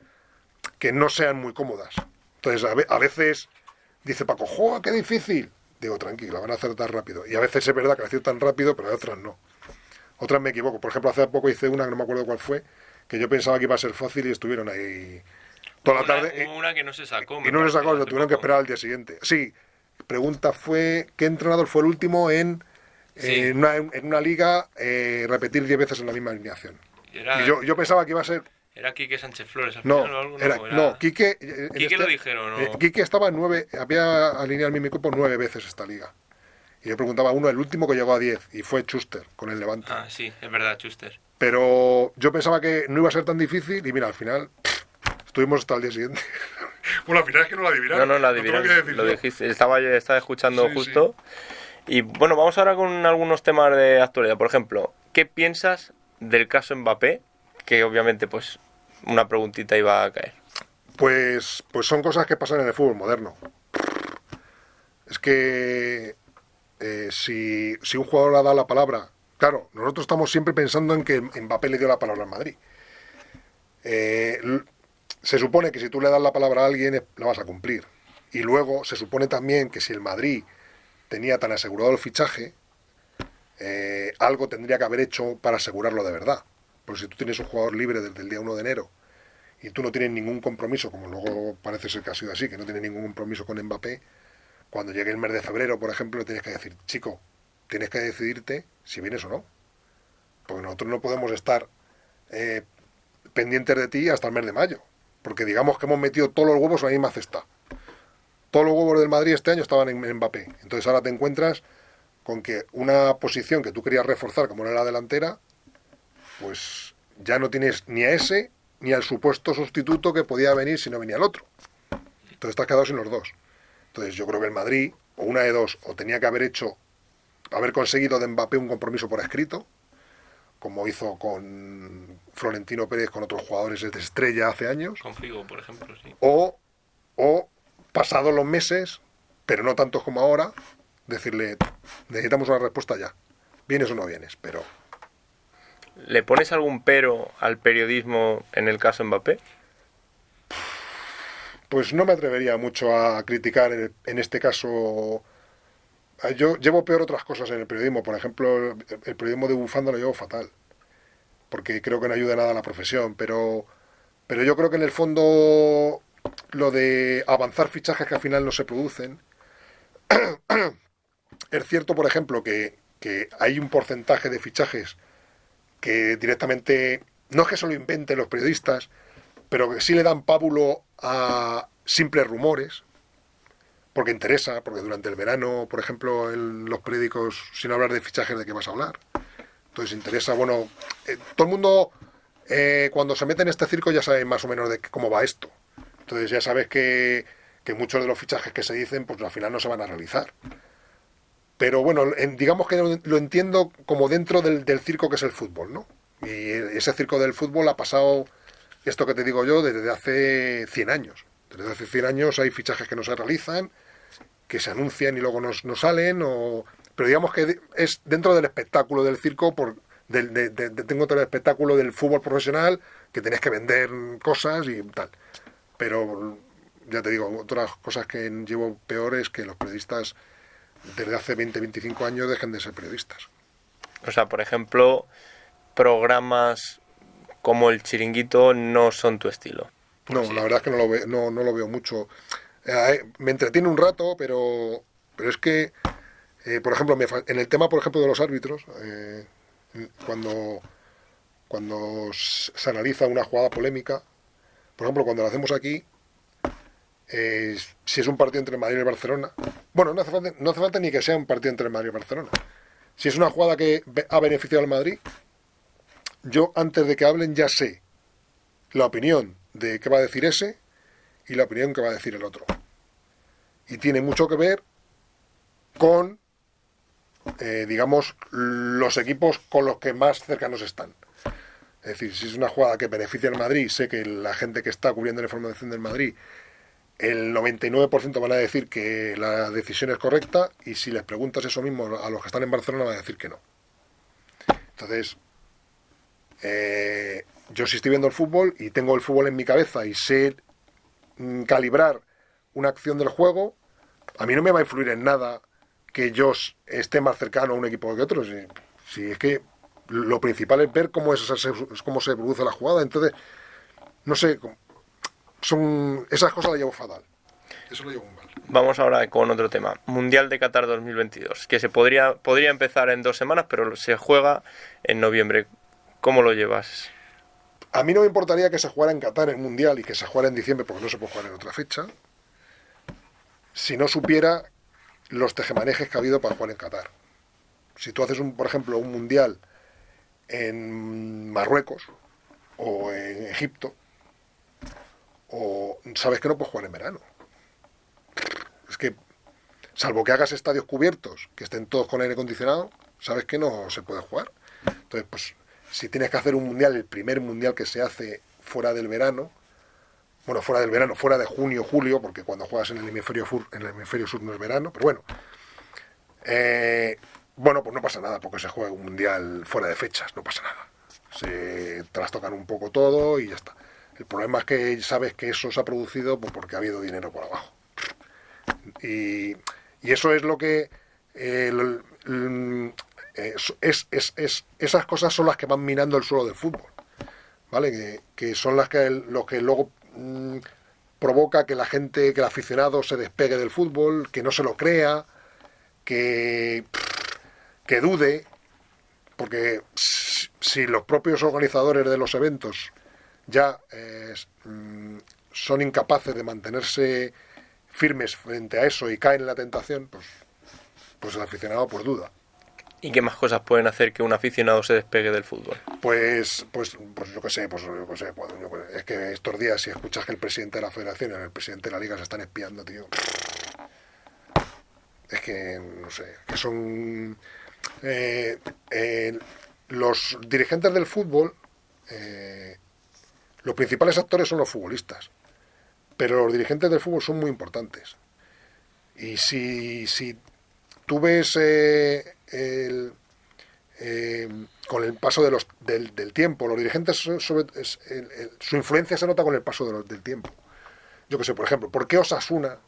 Speaker 2: que no sean muy cómodas. Entonces, a veces dice Paco, ¡joder, qué difícil! Digo, tranquila, van a acertar rápido. Y a veces es verdad que aciertan rápido, pero a otras no. Otras me equivoco. Por ejemplo, hace poco hice una, que no me acuerdo cuál fue, que yo pensaba que iba a ser fácil y estuvieron ahí toda la tarde.
Speaker 1: Hubo una que no se sacó.
Speaker 2: Y no se sacó, lo tuvieron que esperar al día siguiente. Sí, pregunta fue, ¿qué entrenador fue el último en una liga repetir 10 veces en la misma alineación? Y yo pensaba que iba a ser...
Speaker 1: ¿Era Quique Sánchez Flores al
Speaker 2: No,
Speaker 1: final o algo?
Speaker 2: no, Quique...
Speaker 1: Quique lo dijeron, ¿no?
Speaker 2: Quique estaba había alineado en mi equipo 9 veces esta liga. Y yo preguntaba a uno, el último que llegó a 10, y fue Schuster, con el Levante.
Speaker 1: Ah, sí, es verdad, Schuster.
Speaker 2: Pero yo pensaba que no iba a ser tan difícil, y mira, al final estuvimos hasta el día siguiente. Bueno, al final es que no lo adivinaron.
Speaker 1: No, lo adivinaron, lo dijiste, estaba escuchando justo. Sí. Y bueno, vamos ahora con algunos temas de actualidad. Por ejemplo, ¿qué piensas del caso Mbappé? Que obviamente, pues, una preguntita iba a caer.
Speaker 2: Pues son cosas que pasan en el fútbol moderno. Es que si un jugador ha dado la palabra... Claro, nosotros estamos siempre pensando en que Mbappé le dio la palabra al Madrid. Se supone que si tú le das la palabra a alguien, la vas a cumplir. Y luego se supone también que si el Madrid tenía tan asegurado el fichaje, algo tendría que haber hecho para asegurarlo de verdad. Porque si tú tienes un jugador libre desde el día 1 de enero y tú no tienes ningún compromiso, como luego parece ser que ha sido así, que no tienes ningún compromiso con Mbappé, cuando llegue el mes de febrero, por ejemplo, tienes que decir, chico, tienes que decidirte si vienes o no. Porque nosotros no podemos estar pendientes de ti hasta el mes de mayo. Porque digamos que hemos metido todos los huevos en la misma cesta. Todos los huevos del Madrid este año estaban en Mbappé. Entonces ahora te encuentras con que una posición que tú querías reforzar, como era la delantera, pues ya no tienes ni a ese ni al supuesto sustituto que podía venir si no venía el otro. Entonces estás quedado sin los dos. Entonces yo creo que el Madrid, o una de dos, o tenía que haber conseguido de Mbappé un compromiso por escrito, como hizo con Florentino Pérez, con otros jugadores de estrella hace años.
Speaker 1: Con Figo, por ejemplo, sí.
Speaker 2: O pasados los meses, pero no tantos como ahora, decirle, necesitamos una respuesta ya. ¿Vienes o no vienes? Pero...
Speaker 1: ¿Le pones algún pero al periodismo en el caso Mbappé?
Speaker 2: Pues no me atrevería mucho a criticar en este caso. Yo llevo peor otras cosas en el periodismo. Por ejemplo, el periodismo de bufanda lo llevo fatal, porque creo que no ayuda nada a la profesión. Pero yo creo que en el fondo lo de avanzar fichajes que al final no se producen. Es cierto, por ejemplo, que hay un porcentaje de fichajes que directamente, no es que se lo inventen los periodistas, pero que sí le dan pábulo a simples rumores, porque interesa, porque durante el verano, por ejemplo, en los periódicos, sin hablar de fichajes, ¿de qué vas a hablar? Entonces interesa, bueno, todo el mundo cuando se mete en este circo ya sabe más o menos de cómo va esto. Entonces ya sabes que muchos de los fichajes que se dicen, pues al final no se van a realizar. Pero bueno, digamos que lo entiendo como dentro del circo que es el fútbol, ¿no? Y ese circo del fútbol ha pasado, esto que te digo yo, desde hace 100 años. Desde hace 100 años hay fichajes que no se realizan, que se anuncian y luego no salen, pero digamos que es dentro del espectáculo del circo, dentro del espectáculo del fútbol profesional, que tenés que vender cosas y tal. Pero ya te digo, otras cosas que llevo peores que los periodistas desde hace 20-25 años dejen de ser periodistas.
Speaker 1: O sea, por ejemplo, programas como El Chiringuito no son tu estilo.
Speaker 2: No, la verdad es que no lo veo mucho. Me entretiene un rato, pero es que, por ejemplo, en el tema, por ejemplo, de los árbitros, cuando se analiza una jugada polémica, por ejemplo, cuando lo hacemos aquí, si es un partido entre el Madrid y el Barcelona, bueno, no hace falta ni que sea un partido entre el Madrid y el Barcelona. Si es una jugada que ha beneficiado al Madrid, yo antes de que hablen ya sé la opinión de qué va a decir ese y la opinión que va a decir el otro. Y tiene mucho que ver con, digamos, los equipos con los que más cercanos están. Es decir, si es una jugada que beneficia al Madrid, sé que la gente que está cubriendo la información del Madrid, el 99% van a decir que la decisión es correcta, y si les preguntas eso mismo a los que están en Barcelona van a decir que no. Entonces, yo sí estoy viendo el fútbol y tengo el fútbol en mi cabeza y sé calibrar una acción del juego, a mí no me va a influir en nada que yo esté más cercano a un equipo que otro. Si es que lo principal es ver cómo se produce la jugada. Entonces, no sé, esas cosas las llevo fatal. Eso lo llevo mal.
Speaker 1: Vamos ahora con otro tema. Mundial de Qatar 2022, que se podría empezar en 2 semanas, pero se juega en noviembre. ¿Cómo lo llevas?
Speaker 2: A mí no me importaría que se jugara en Qatar el Mundial y que se jugara en diciembre, porque no se puede jugar en otra fecha, si no supiera los tejemanejes que ha habido para jugar en Qatar. Si tú haces, por ejemplo, un Mundial en Marruecos o en Egipto, o sabes que no puedes jugar en verano. Es que, salvo que hagas estadios cubiertos, que estén todos con aire acondicionado, sabes que no se puede jugar. Entonces, pues, si tienes que hacer un mundial, el primer mundial que se hace fuera del verano, fuera de junio, julio, porque cuando juegas en el hemisferio sur no es verano, pero bueno, pues no pasa nada porque se juega un mundial fuera de fechas, no pasa nada. Se trastocan un poco todo y ya está. El problema es que sabes que eso se ha producido porque ha habido dinero por abajo. Y eso es lo que... esas cosas son las que van minando el suelo del fútbol, ¿vale? Que son lo que luego provoca que la gente, que el aficionado se despegue del fútbol, que no se lo crea, que dude, porque si los propios organizadores de los eventos ya son incapaces de mantenerse firmes frente a eso y caen en la tentación, pues el aficionado pues duda.
Speaker 1: ¿Y qué más cosas pueden hacer que un aficionado se despegue del fútbol?
Speaker 2: Pues yo qué sé, es que estos días si escuchas que el presidente de la federación y el presidente de la liga se están espiando, tío, es que, no sé, que son... los dirigentes del fútbol, los principales actores son los futbolistas, pero los dirigentes del fútbol son muy importantes. Y si tú ves con el paso del tiempo. Los dirigentes, su influencia se nota con el paso del tiempo. Yo que sé, por ejemplo, ¿por qué Osasuna,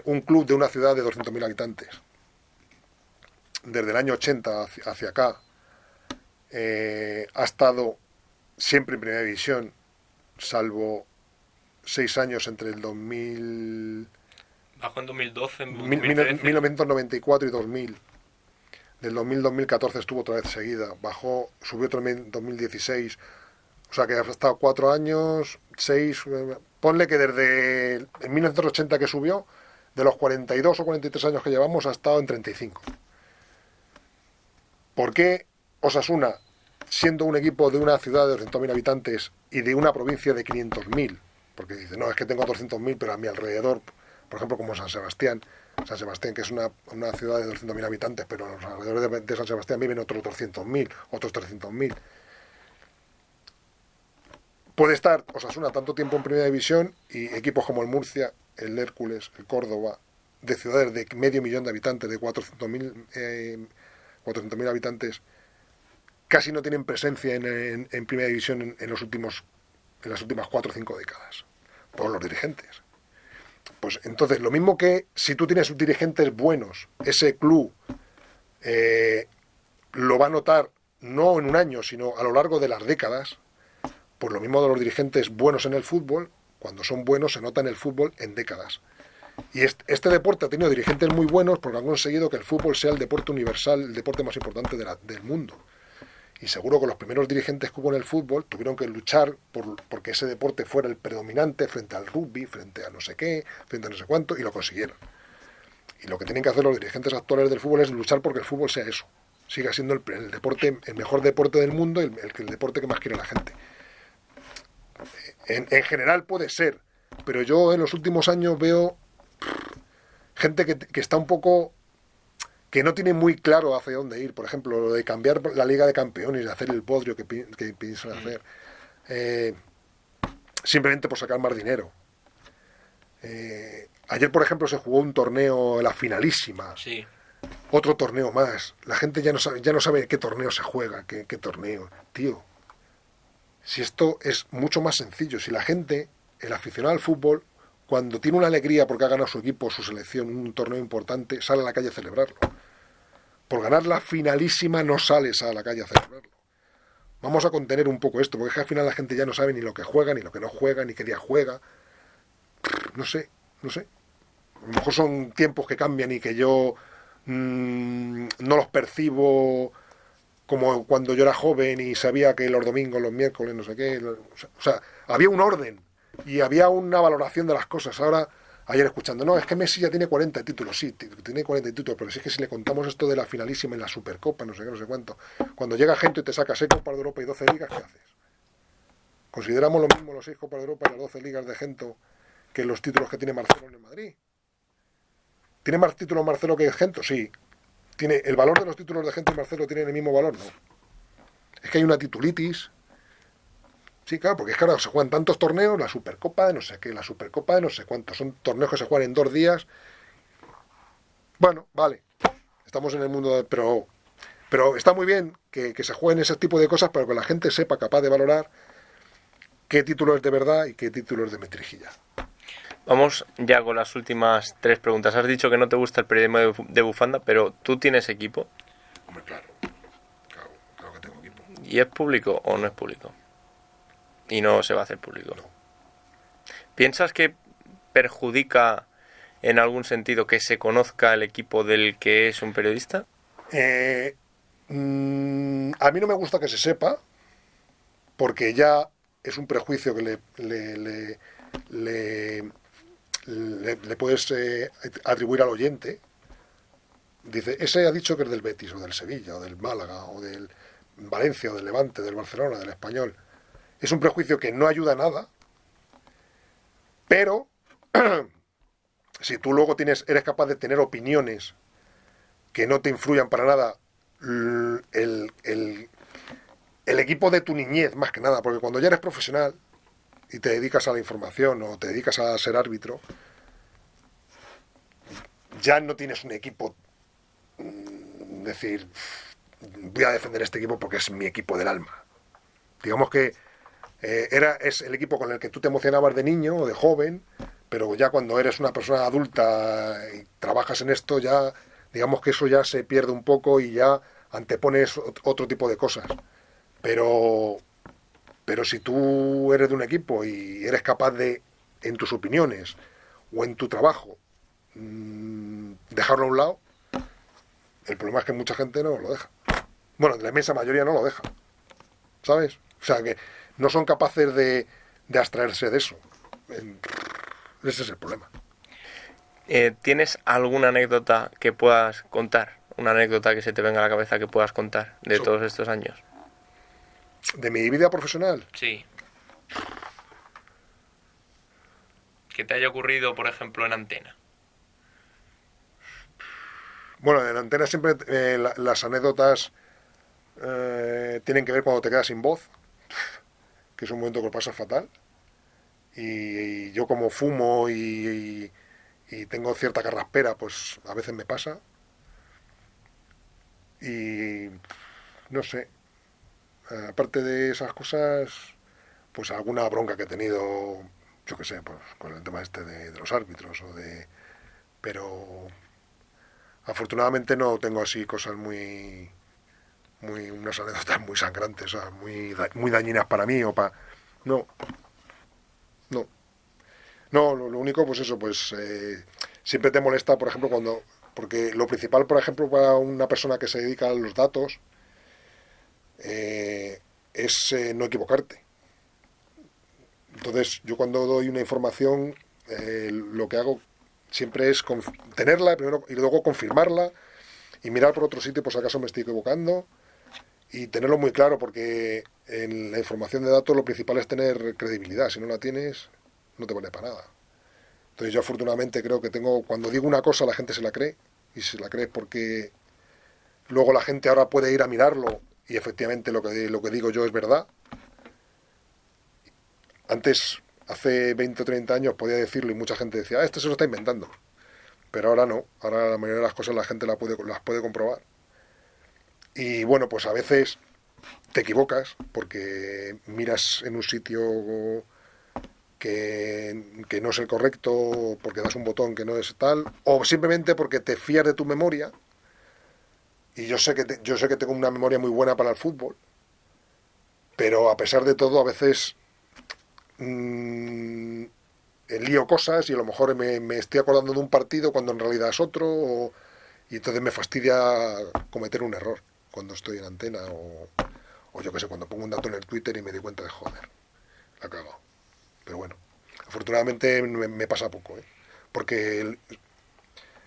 Speaker 2: un club de una ciudad de 200.000 habitantes, desde el año 80 hacia acá, ha estado siempre en primera división, salvo 6 años entre el 2000...
Speaker 1: Bajó en 2012, en
Speaker 2: 1994 y 2000. Del 2000-2014 estuvo otra vez seguida. Bajó, subió también en 2016. O sea que ha estado 4 años, 6... Ponle que desde el 1980 que subió, de los 42 o 43 años que llevamos, ha estado en 35. ¿Por qué Osasuna, siendo un equipo de una ciudad de 200.000 habitantes y de una provincia de 500.000, porque dice, no, es que tengo 200.000, pero a mi alrededor, por ejemplo, como San Sebastián, que es una ciudad de 200.000 habitantes, pero a los alrededores de San Sebastián viven otros 200.000, otros 300.000. Puede estar Osasuna tanto tiempo en primera división y equipos como el Murcia, el Hércules, el Córdoba, de ciudades de medio millón de habitantes, de 400.000 habitantes, casi no tienen presencia en primera división en las últimas 4 o 5 décadas, por los dirigentes. Pues entonces, lo mismo que si tú tienes dirigentes buenos, ese club lo va a notar no en un año, sino a lo largo de las décadas. Pues lo mismo de los dirigentes buenos en el fútbol, cuando son buenos se nota en el fútbol en décadas. Y este deporte ha tenido dirigentes muy buenos porque han conseguido que el fútbol sea el deporte universal, el deporte más importante del mundo. Y seguro que los primeros dirigentes que hubo en el fútbol tuvieron que luchar porque ese deporte fuera el predominante frente al rugby, frente a no sé qué, frente a no sé cuánto, y lo consiguieron. Y lo que tienen que hacer los dirigentes actuales del fútbol es luchar porque el fútbol sea eso. Siga siendo el deporte, el mejor deporte del mundo, el deporte que más quiere la gente. En general puede ser, pero yo en los últimos años veo gente que está un poco, que no tiene muy claro hacia dónde ir. Por ejemplo, lo de cambiar la Liga de Campeones y hacer el podrio que piensan hacer, simplemente por sacar más dinero. Ayer, por ejemplo, se jugó un torneo, la finalísima.
Speaker 1: Sí.
Speaker 2: Otro torneo más. La gente ya no sabe qué torneo se juega, qué torneo. Tío, si esto es mucho más sencillo, si la gente, el aficionado al fútbol, cuando tiene una alegría porque ha ganado su equipo, su selección, un torneo importante, sale a la calle a celebrarlo. Por ganar la finalísima no sales a la calle a celebrarlo. Vamos a contener un poco esto, porque es que al final la gente ya no sabe ni lo que juega, ni lo que no juega, ni qué día juega. No sé. A lo mejor son tiempos que cambian y que yo no los percibo como cuando yo era joven y sabía que los domingos, los miércoles, no sé qué. O sea, había un orden y había una valoración de las cosas. Ahora, ayer escuchando, no, es que Messi ya tiene 40 títulos. Sí, tiene 40 títulos, pero si es que si le contamos esto de la finalísima en la Supercopa, no sé qué, no sé cuánto. Cuando llega gente y te saca 6 Copas de Europa y 12 ligas, ¿qué haces? ¿Consideramos lo mismo los 6 Copas de Europa y las 12 ligas de Gento que los títulos que tiene Marcelo en el Madrid? ¿Tiene más títulos Marcelo que Gento? Sí. ¿Tiene el valor de los títulos de Gento y Marcelo tienen el mismo valor? No. Es que hay una titulitis. Sí, claro, porque es que ahora se juegan tantos torneos, la Supercopa de no sé qué, la Supercopa de no sé cuántos. Son torneos que se juegan en 2 días. Bueno, vale. Estamos en el mundo de... Pero está muy bien que se jueguen ese tipo de cosas para que la gente sepa capaz de valorar qué título es de verdad y qué título es de metrijilla.
Speaker 1: Vamos ya con las últimas 3 preguntas. Has dicho que no te gusta el periodismo de bufanda, pero ¿tú tienes equipo?
Speaker 2: Hombre, claro que tengo equipo.
Speaker 1: ¿Y es público o no es público? Y no se va a hacer público.
Speaker 2: No.
Speaker 1: ¿Piensas que perjudica en algún sentido que se conozca el equipo del que es un periodista?
Speaker 2: A mí no me gusta que se sepa, porque ya es un prejuicio que le puedes atribuir al oyente. Dice, ese ha dicho que es del Betis, o del Sevilla, o del Málaga, o del Valencia, o del Levante, del Barcelona, del Español. Es un prejuicio que no ayuda a nada, pero si tú luego eres capaz de tener opiniones que no te influyan para nada, el equipo de tu niñez, más que nada, porque cuando ya eres profesional y te dedicas a la información o te dedicas a ser árbitro, ya no tienes un equipo, decir, voy a defender este equipo porque es mi equipo del alma. Digamos que es el equipo con el que tú te emocionabas de niño o de joven, pero ya cuando eres una persona adulta y trabajas en esto, ya digamos que eso ya se pierde un poco y ya antepones otro tipo de cosas. Pero si tú eres de un equipo y eres capaz de, en tus opiniones o en tu trabajo, dejarlo a un lado, el problema es que mucha gente no lo deja. Bueno, la inmensa mayoría no lo deja, ¿sabes? O sea, que no son capaces de abstraerse de eso. Ese es el problema.
Speaker 1: ¿Tienes alguna anécdota que puedas contar? Una anécdota que se te venga a la cabeza que puedas contar de todos estos años.
Speaker 2: ¿De mi vida profesional?
Speaker 1: Sí. ¿Qué te haya ocurrido, por ejemplo, en Antena?
Speaker 2: Bueno, en Antena siempre las anécdotas tienen que ver cuando te quedas sin voz, que es un momento que lo pasas fatal. Y yo como fumo y tengo cierta carraspera, pues a veces me pasa. Y no sé, aparte de esas cosas, pues alguna bronca que he tenido, yo qué sé, pues con el tema este de los árbitros pero afortunadamente no tengo así cosas unas anécdotas muy sangrantes, o sea, muy dañinas para mí no, no. No, lo único, pues eso, pues siempre te molesta, por ejemplo, porque lo principal, por ejemplo, para una persona que se dedica a los datos es no equivocarte. Entonces, yo cuando doy una información, lo que hago siempre es tenerla primero y luego confirmarla y mirar por otro sitio por si acaso me estoy equivocando y tenerlo muy claro, porque en la información de datos lo principal es tener credibilidad. Si no la tienes, no te vale para nada. Entonces yo afortunadamente creo que cuando digo una cosa la gente se la cree, y se la cree porque luego la gente ahora puede ir a mirarlo y efectivamente lo que digo yo es verdad. Antes, hace 20 o 30 años podía decirlo y mucha gente decía, este se lo está inventando. Pero ahora no, ahora la mayoría de las cosas la gente las puede comprobar. Y bueno, pues a veces te equivocas porque miras en un sitio que no es el correcto, porque das un botón que no es tal, o simplemente porque te fías de tu memoria. Y yo sé que tengo una memoria muy buena para el fútbol, pero a pesar de todo a veces lío cosas y a lo mejor me estoy acordando de un partido cuando en realidad es otro, y entonces me fastidia cometer un error cuando estoy en Antena o yo qué sé, cuando pongo un dato en el Twitter y me doy cuenta de joder, la cago. Pero bueno, afortunadamente me pasa poco, porque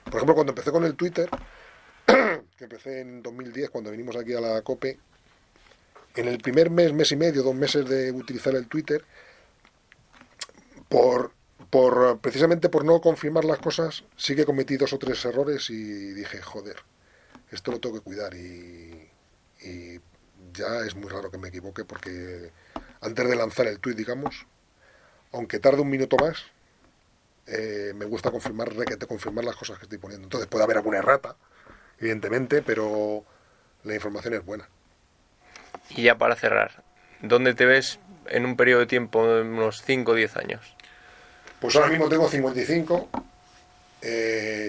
Speaker 2: por ejemplo, cuando empecé con el Twitter, que empecé en 2010 cuando vinimos aquí a la COPE, en el primer mes y medio, 2 meses de utilizar el Twitter, precisamente por no confirmar las cosas, sí que cometí 2 o 3 errores y dije, joder, esto lo tengo que cuidar y ya es muy raro que me equivoque, porque antes de lanzar el tweet, digamos, aunque tarde un minuto más, me gusta confirmar las cosas que estoy poniendo. Entonces puede haber alguna errata, evidentemente, pero la información es buena.
Speaker 1: Y ya para cerrar, ¿dónde te ves en un periodo de tiempo de unos 5 o 10 años?
Speaker 2: Pues ahora mismo tengo 55.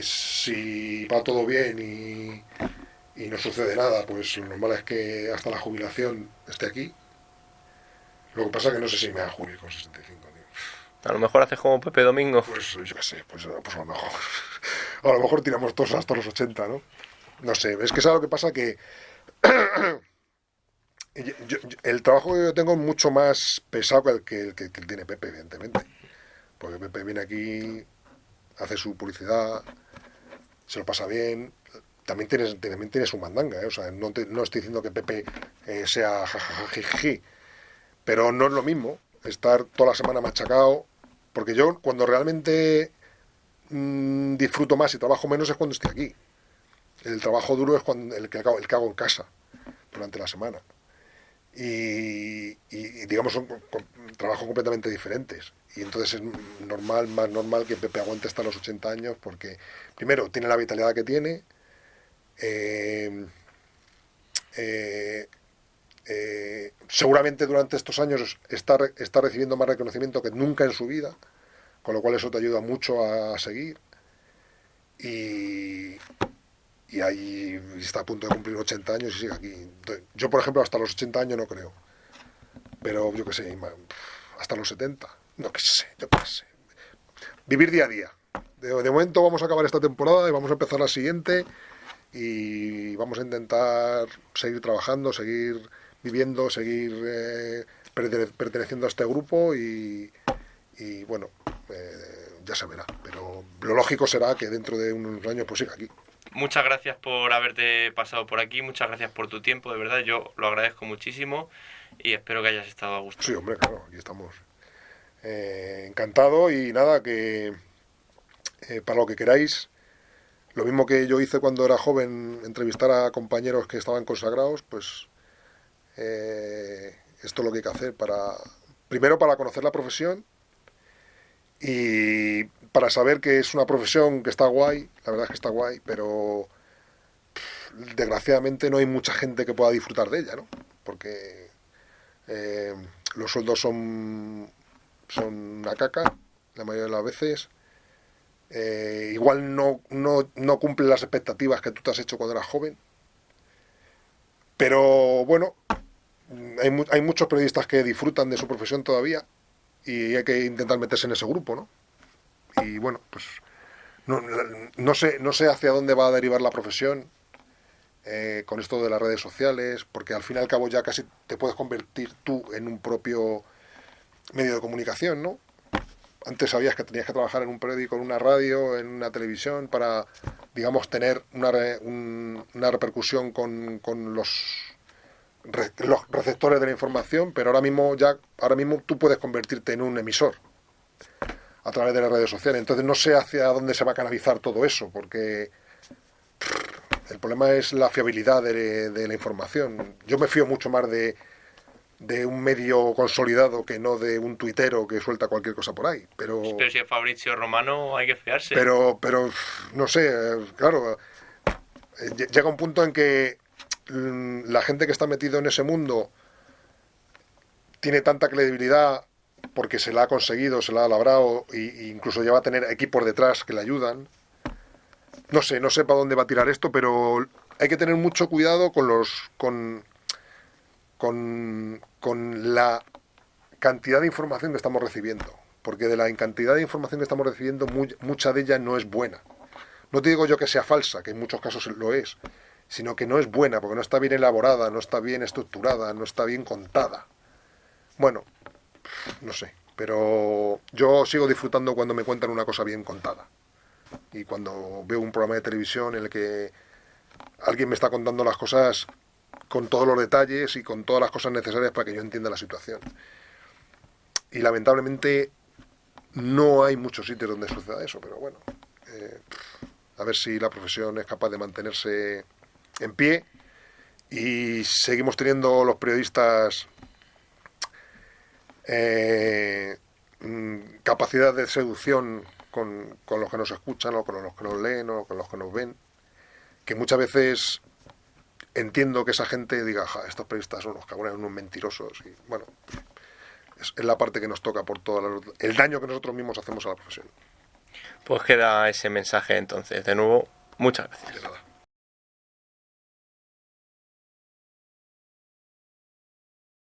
Speaker 2: Si va todo bien y no sucede nada, pues lo normal es que hasta la jubilación esté aquí. Lo que pasa es que no sé si me voy a jubilar con 65, tío.
Speaker 1: A lo mejor haces como Pepe Domingo.
Speaker 2: Pues yo qué sé, pues a lo mejor. A lo mejor tiramos todos hasta los 80, ¿no? No sé, es que es algo que pasa que el trabajo que yo tengo es mucho más pesado que el que tiene Pepe, evidentemente. Porque Pepe viene aquí, hace su publicidad, se lo pasa bien. También tiene su mandanga, ¿eh? O sea, no estoy diciendo que Pepe sea jajajajiji, pero no es lo mismo estar toda la semana machacado, porque yo cuando realmente disfruto más y trabajo menos es cuando estoy aquí. El trabajo duro es el que hago en casa durante la semana. Y digamos, son trabajos completamente diferentes. Y entonces es más normal que Pepe aguante hasta los 80 años, porque primero tiene la vitalidad que tiene, seguramente durante estos años está recibiendo más reconocimiento que nunca en su vida, con lo cual eso te ayuda mucho a seguir. Y ahí está a punto de cumplir 80 años y sigue aquí. Yo, por ejemplo, hasta los 80 años no creo. Pero yo qué sé, hasta los 70. No, qué sé, yo qué sé. Vivir día a día. De momento vamos a acabar esta temporada y vamos a empezar la siguiente. Y vamos a intentar seguir trabajando, seguir viviendo, seguir perteneciendo a este grupo y bueno, ya se verá. Pero lo lógico será que dentro de unos años pues siga aquí.
Speaker 1: Muchas gracias por haberte pasado por aquí, muchas gracias por tu tiempo, de verdad, yo lo agradezco muchísimo y espero que hayas estado a gusto.
Speaker 2: Sí, hombre, claro, aquí estamos. Encantado y nada, que para lo que queráis, lo mismo que yo hice cuando era joven, entrevistar a compañeros que estaban consagrados, pues esto es lo que hay que hacer primero para conocer la profesión y para saber que es una profesión que está guay, la verdad es que está guay, pero desgraciadamente no hay mucha gente que pueda disfrutar de ella, ¿no? Porque los sueldos son una caca la mayoría de las veces. Igual no cumple las expectativas que tú te has hecho cuando eras joven, pero bueno, hay muchos periodistas que disfrutan de su profesión todavía y hay que intentar meterse en ese grupo, ¿no? Y bueno, pues no sé hacia dónde va a derivar la profesión con esto de las redes sociales, porque al fin y al cabo ya casi te puedes convertir tú en un propio medio de comunicación, ¿no? Antes sabías que tenías que trabajar en un periódico, en una radio, en una televisión para, digamos, tener una repercusión con los receptores de la información, pero ahora mismo tú puedes convertirte en un emisor a través de las redes sociales. Entonces no sé hacia dónde se va a canalizar todo eso, porque el problema es la fiabilidad de la información. Yo me fío mucho más de un medio consolidado que no de un tuitero que suelta cualquier cosa por ahí. Pero
Speaker 1: si es Fabrizio Romano hay que fiarse.
Speaker 2: Pero no sé, claro, llega un punto en que la gente que está metido en ese mundo tiene tanta credibilidad porque se la ha conseguido, se la ha labrado e incluso lleva a tener equipos detrás que le ayudan. No sé para dónde va a tirar esto, pero hay que tener mucho cuidado con la cantidad de información que estamos recibiendo, porque de la cantidad de información que estamos recibiendo mucha de ella no es buena. No te digo yo que sea falsa, que en muchos casos lo es, sino que no es buena, porque no está bien elaborada, no está bien estructurada, no está bien contada. Bueno, no sé, pero yo sigo disfrutando cuando me cuentan una cosa bien contada. Y cuando veo un programa de televisión en el que alguien me está contando las cosas con todos los detalles y con todas las cosas necesarias para que yo entienda la situación. Y lamentablemente no hay muchos sitios donde suceda eso, pero bueno, a ver si la profesión es capaz de mantenerse en pie y seguimos teniendo los periodistas capacidad de seducción con los que nos escuchan o con los que nos leen o con los que nos ven, que muchas veces entiendo que esa gente diga, estos periodistas son unos cabrones, unos mentirosos, y bueno, es la parte que nos toca por todo el daño que nosotros mismos hacemos a la profesión.
Speaker 1: Pues queda ese mensaje entonces. De nuevo, muchas gracias.
Speaker 2: De nada.